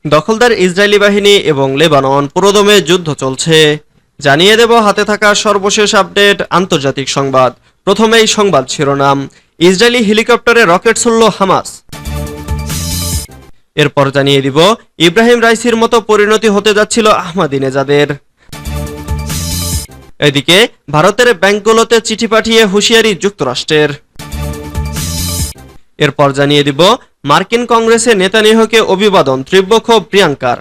দখলদার ইসরায়েলি বাহিনী এবং লেবানন পুরোদমে যুদ্ধ চলছে। জানিয়ে দেব হাতে থাকা সর্বশেষ আপডেট আন্তর্জাতিক সংবাদ। প্রথমেই সংবাদ শিরোনাম, ইসরায়েলি হেলিকপ্টারে রকেট ছুড়ল হামাস। এরপর জানিয়ে দিব ইব্রাহিম রাইসির মতো পরিণতি হতে যাচ্ছিল আহমাদিনেজাদের। এদিকে ভারতের ব্যাংকগুলোতে চিঠি পাঠিয়ে হুঁশিয়ারি যুক্তরাষ্ট্রের। এরপর জানিয়ে দিব মার্কিন কংগ্রেসে নেতানিয়াহুকে অভিবাদন তীব্র ক্ষোভ প্রিয়াঙ্কার।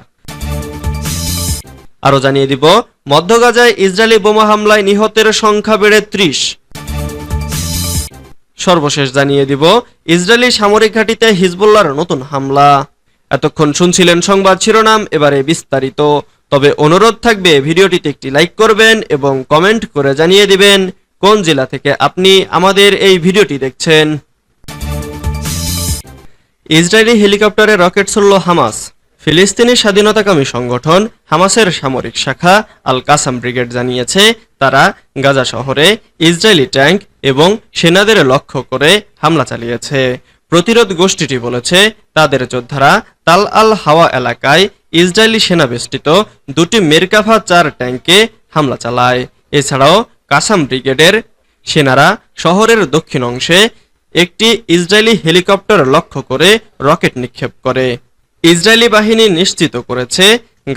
আরো জানিয়ে দিব মধ্য গাজায় ইসরায়েলি বোমা হামলায় নিহতের সংখ্যা বেড়ে ৩০। সর্বশেষ জানিয়ে দিব ইসরায়েলি সামরিক ঘাঁটিতে হিজবুল্লাহর নতুন হামলা। এতক্ষণ শুনছিলেন সংবাদ শিরোনাম, এবারে বিস্তারিত। তবে অনুরোধ থাকবে ভিডিওটিতে একটি লাইক করবেন এবং কমেন্ট করে জানিয়ে দিবেন কোন জেলা থেকে আপনি আমাদের এই ভিডিওটি দেখছেন। ইসরায়েলি হেলিকপ্টারে রকেট ছুড়ল হামাস। ফিলিস্তিনি স্বাধীনতাকামী সংগঠন হামাসের সামরিক শাখা আল কাসাম ব্রিগেড জানিয়েছে, তারা গাজা শহরে ইসরায়েলি ট্যাঙ্ক এবং সেনাদের লক্ষ্য করে হামলা চালিয়েছে। প্রতিরোধ গোষ্ঠীটি বলেছে, তাদের যোদ্ধারা তাল আল হাওয়া এলাকায় ইসরায়েলি সেনাবেষ্টিত দুটি মেরকাভা ৪ ট্যাঙ্কে হামলা চালায়। এছাড়াও কাসাম ব্রিগেডের সেনারা শহরের দক্ষিণ অংশে একটি ইসরায়েলি হেলিকপ্টার লক্ষ্য করে রকেট নিক্ষেপ করে। ইসরায়েলি বাহিনী নিশ্চিত করেছে,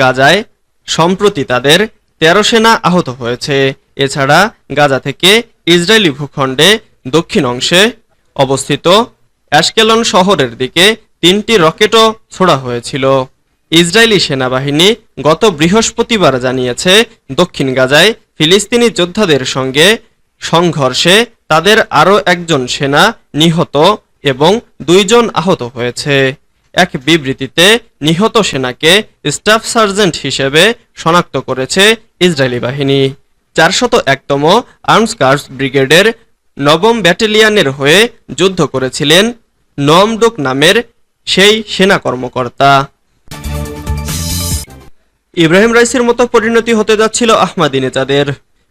গাজায় সম্প্রতি তাদের ১৩ সেনা আহত হয়েছে। এছাড়া গাজা থেকে ইসরায়েলি ভূখণ্ডে দক্ষিণ অংশে অবস্থিত অ্যাশকেলন শহরের দিকে ৩টি রকেটও ছোড়া হয়েছিল। ইসরায়েলি সেনাবাহিনী গত বৃহস্পতিবার জানিয়েছে, দক্ষিণ গাজায় ফিলিস্তিনি যোদ্ধাদের সঙ্গে সংঘর্ষে তাদের আরও একজন সেনা নিহত এবং ২ জন আহত হয়েছে। এক বিবৃতিতে নিহত সেনাকে স্টাফ সার্জেন্ট হিসেবে শনাক্ত করেছে ইসরায়েলি বাহিনী। ৪০১তম আর্মস কার্স ব্রিগেডের ৯ম ব্যাটালিয়নের হয়ে যুদ্ধ করেছিলেন নোয়ামডুক নামের সেই সেনা কর্মকর্তা। ইব্রাহিম রাইসির মতো পরিণতি হতে যাচ্ছিল আহমাদিনেজাদের।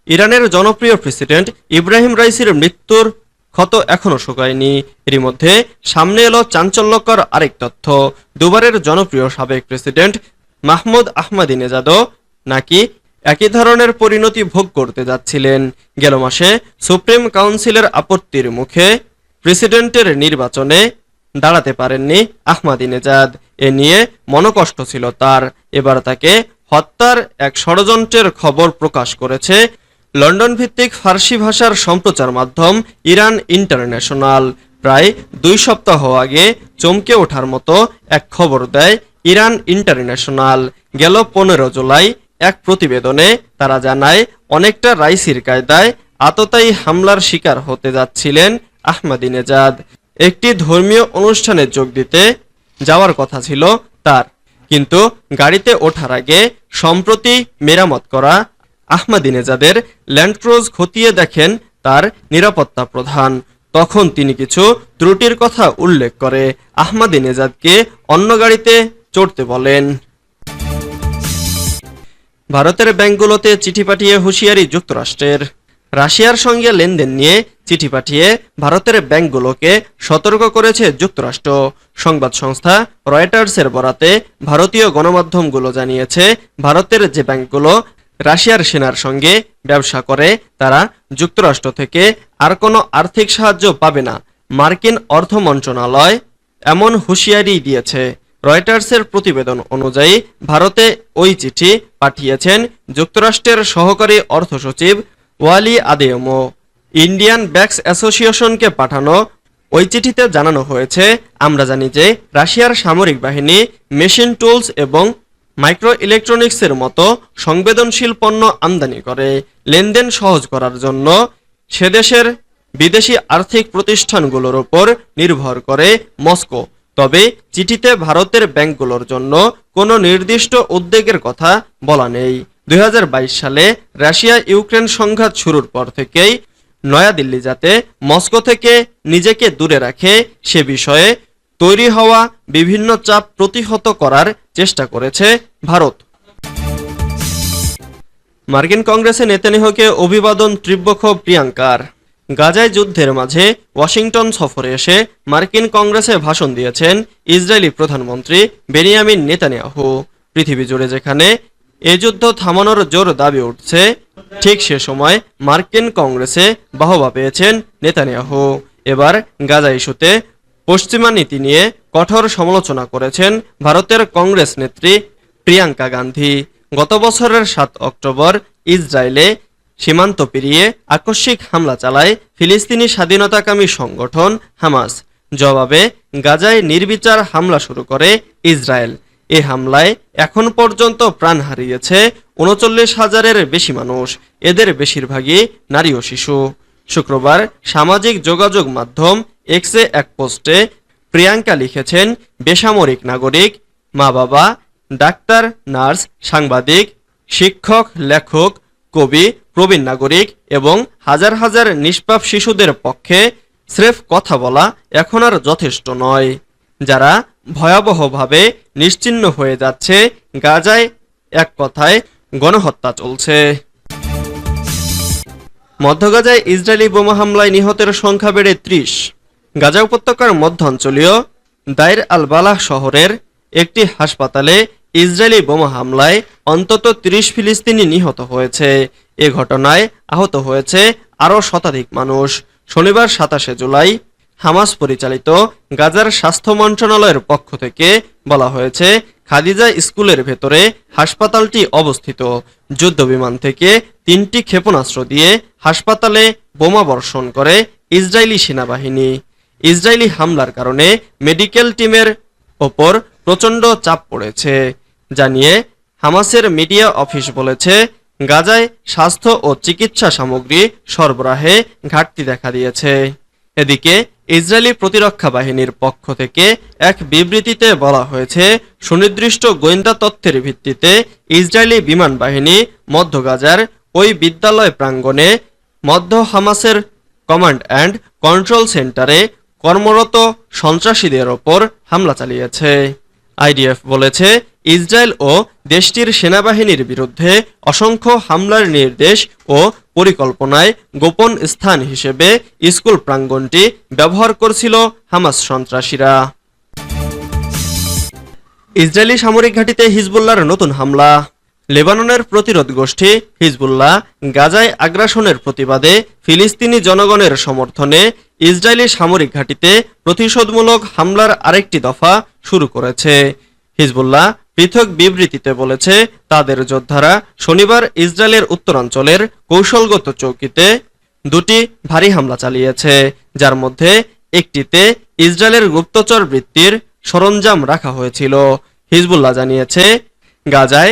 ইরানের জনপ্রিয় প্রেসিডেন্ট ইব্রাহিম রাইসির মৃত্যুর ক্ষত এখনো শুকায়নি। এরই মধ্যে সামনে এলো চাঞ্চল্যকর আরেক তথ্য, দুবারের জনপ্রিয় সাবেক প্রেসিডেন্ট মাহমুদ আহমাদিনেজাদও নাকি একই ধরনের পরিণতি ভোগ করতে যাচ্ছিলেন। গেল মাসে সুপ্রিম কাউন্সিলের আপত্তির মুখে প্রেসিডেন্টের নির্বাচনে দাঁড়াতে পারেননি আহমাদিনেজাদ। এ নিয়ে মনোকষ্ট ছিল তার। এবার তাকে হত্যার এক ষড়যন্ত্রের খবর প্রকাশ করেছে লন্ডন ভিত্তিক ফার্সি ভাষার সম্প্রচার মাধ্যম ইরান ইন্টারন্যাশনাল। প্রায় ২ সপ্তাহ আগে চমকে ওঠার মতো এক খবর দেয় ইরান ইন্টারন্যাশনাল। গেল ১৫ জুলাই এক প্রতিবেদনে তারা জানায়, অনেকটা রাইসির কায়দায় আততায়ী হামলার শিকার হতে যাচ্ছিলেন আহমাদিনেজাদ। একটি ধর্মীয় অনুষ্ঠানে যোগ দিতে যাওয়ার কথা ছিল তার, কিন্তু গাড়িতে ওঠার আগে সম্প্রতি মেরামত করা আহমাদিনেজাদের ল্যান্ডক্রুজ খতিয়ে দেখেন তার নিরাপত্তা প্রধান। তখন তিনি কিছু ত্রুটির কথা উল্লেখ করে আহমাদিনেজাদকে অন্য গাড়িতে চড়তে বলেন। ভারতের ব্যাংকগুলোতে চিঠি পাঠিয়ে হুঁশিয়ারি যুক্তরাষ্ট্রের। রাশিয়ার সঙ্গে লেনদেন নিয়ে চিঠি পাঠিয়ে ভারতের ব্যাংকগুলোকে সতর্ক করেছে যুক্তরাষ্ট্র। সংবাদ সংস্থা রয়টার্সের বরাতে ভারতীয় গণমাধ্যমগুলো জানিয়েছে, ভারতের যে ব্যাংকগুলো রাশিয়ার সেনার সঙ্গে ব্যবসা করে তারা যুক্তরাষ্ট্র থেকে আর কোনো আর্থিক সাহায্য পাবে না। মার্কিন অর্থ মন্ত্রণালয় এমন হুঁশিয়ারি দিয়েছে। রয়টার্সের প্রতিবেদন অনুযায়ী ভারতে ওই চিঠি পাঠিয়েছেন যুক্তরাষ্ট্রের সহকারী অর্থ সচিব ওয়ালি আদেয়মো। ইন্ডিয়ান ব্যাংকস অ্যাসোসিয়েশনকে পাঠানো ওই চিঠিতে জানানো হয়েছে, আমরা জানি যে রাশিয়ার সামরিক বাহিনী মেশিন টুলস এবং মাইক্রো ইলেকট্রনিক্সের মতো সংবেদনশীল পণ্য আমদানি করে। লেনদেন সহজ করার জন্য সে দেশের বিদেশি আর্থিক প্রতিষ্ঠানগুলোর উপর নির্ভর করে মস্কো। তবে চিঠিতে ভারতের ব্যাংকগুলোর জন্য কোনো নির্দিষ্ট উদ্বেগের কথা বলা নেই। ২০২২ সালে রাশিয়া ইউক্রেন সংঘাত শুরুর পর থেকেই নয়াদিল্লি যাতে মস্কো থেকে নিজেকে দূরে রাখে সে বিষয়ে তৈরি হওয়া বিভিন্ন চাপ প্রতিহত করার চেষ্টা করেছে ভারত। মার্কিন কংগ্রেসে নেতানিয়াহুকে অভিবাদন তীব্র ক্ষোভ প্রিয়াঙ্কার। গাজায় যুদ্ধের মাঝে ওয়াশিংটন সফরে এসে মার্কিন কংগ্রেসে ভাষণ দিয়েছেন ইসরায়েলি প্রধানমন্ত্রী বেনিয়ামিন নেতানিয়াহু। পৃথিবী জুড়ে যেখানে এ যুদ্ধ থামানোর জোর দাবি উঠছে, ঠিক সে সময় মার্কিন কংগ্রেসে বাহবা পেয়েছেন নেতানিয়াহু। এবার গাজা ইস্যুতে পশ্চিমা নীতি নিয়ে কঠোর সমালোচনা করেছেন ভারতের কংগ্রেস নেত্রী প্রিয়াঙ্কা গান্ধী। গত বছরের 7 অক্টোবর ইসরায়েলে সীমান্ত পেরিয়ে আকস্মিক হামলা চালায় ফিলিস্তিনি স্বাধীনতাকামী সংগঠন হামাস। জবাবে গাজায় নির্বিচার হামলা শুরু করে ইসরায়েল। এ হামলায় এখন পর্যন্ত প্রাণ হারিয়েছে ৩৯,০০০-এর বেশি মানুষ, এদের বেশিরভাগই নারী ও শিশু। শুক্রবার সামাজিক যোগাযোগ মাধ্যম এক্সে এক পোস্টে প্রিয়াঙ্কা লিখেছেন, বেসামরিক নাগরিক, মা বাবা, ডাক্তার, নার্স, সাংবাদিক, শিক্ষক, লেখক, কবি, প্রবীণ নাগরিক এবং হাজার হাজার নিষ্পাপ শিশুদের পক্ষে স্রেফ কথা বলা এখন আর যথেষ্ট নয়, যারা ভয়াবহভাবে নিশ্চিহ্ন হয়ে যাচ্ছে। গাজায় এক কথায় গণহত্যা চলছে। মধ্য গাজায় ইসরায়েলি বোমা হামলায় নিহতের সংখ্যা বেড়ে ৩০। গাজা উপত্যকার মধ্যাঞ্চলীয় দাইর আল বালাহ শহরের একটি হাসপাতালে ইসরায়েলি বোমা হামলায় অন্তত ৩০ ফিলিস্তিনি নিহত হয়েছে। এ ঘটনায় আহত হয়েছে আরও শতাধিক মানুষ। শনিবার ২৭ জুলাই হামাস পরিচালিত গাজার স্বাস্থ্য মন্ত্রণালয়ের পক্ষ থেকে বলা হয়েছে, খাদিজা স্কুলের ভেতরে হাসপাতালটি অবস্থিত। যুদ্ধবিমান থেকে ৩টি ক্ষেপণাস্ত্র দিয়ে হাসপাতালে বোমা বর্ষণ করে ইসরায়েলি সেনাবাহিনী। ইসরায়েলি হামলার কারণে মেডিকেল টিমের ওপর প্রচণ্ড চাপ পড়েছে জানিয়ে হামাসের মিডিয়া অফিস বলেছে, গাজায় স্বাস্থ্য ও চিকিৎসা সামগ্রী সরবরাহে ঘাটতি দেখা দিয়েছে। এদিকে ইসরায়েলি প্রতিরক্ষা বাহিনীর পক্ষ থেকে এক বিবৃতিতে বলা হয়েছে, সুনির্দিষ্ট গোয়েন্দা তথ্যের ভিত্তিতে ইসরায়েলি বিমান বাহিনী মধ্য গাজার ওই বিদ্যালয় প্রাঙ্গণে মধ্য হামাসের কমান্ড অ্যান্ড কন্ট্রোল সেন্টারে কর্মরত সন্ত্রাসীদের ওপর হামলা চালিয়েছে। আইডিএফ বলেছে, ইসরায়েল ও দেশটির সেনাবাহিনীর বিরুদ্ধে অসংখ্য হামলার নির্দেশ ও পরিকল্পনায় গোপন স্থান হিসেবে স্কুল প্রাঙ্গণটি ব্যবহার করছিল হামাস সন্ত্রাসীরা। ইসরায়েলি সামরিক ঘাঁটিতে হিজবুল্লাহর নতুন হামলা। লেবাননের প্রতিরোধ গোষ্ঠী হিজবুল্লাহ গাজায় আগ্রাসনের প্রতিবাদে ফিলিস্তিনি জনগণের সমর্থনে ইসরায়েলি সামরিক ঘাঁটিতে প্রতিশোধমূলক হামলার আরেকটি দফা শুরু করেছে। হিজবুল্লাহ পৃথক বিবৃতিতে বলেছে, তাদের যোদ্ধারা শনিবার ইসরায়েলের উত্তরাঞ্চলের কৌশলগত চৌকিতে 2টি ভারী হামলা চালিয়েছে, যার মধ্যে একটিতে ইসরায়েলের গুপ্তচর বৃত্তির সরঞ্জাম রাখা হয়েছিল। হিজবুল্লাহ জানিয়েছে, গাজায়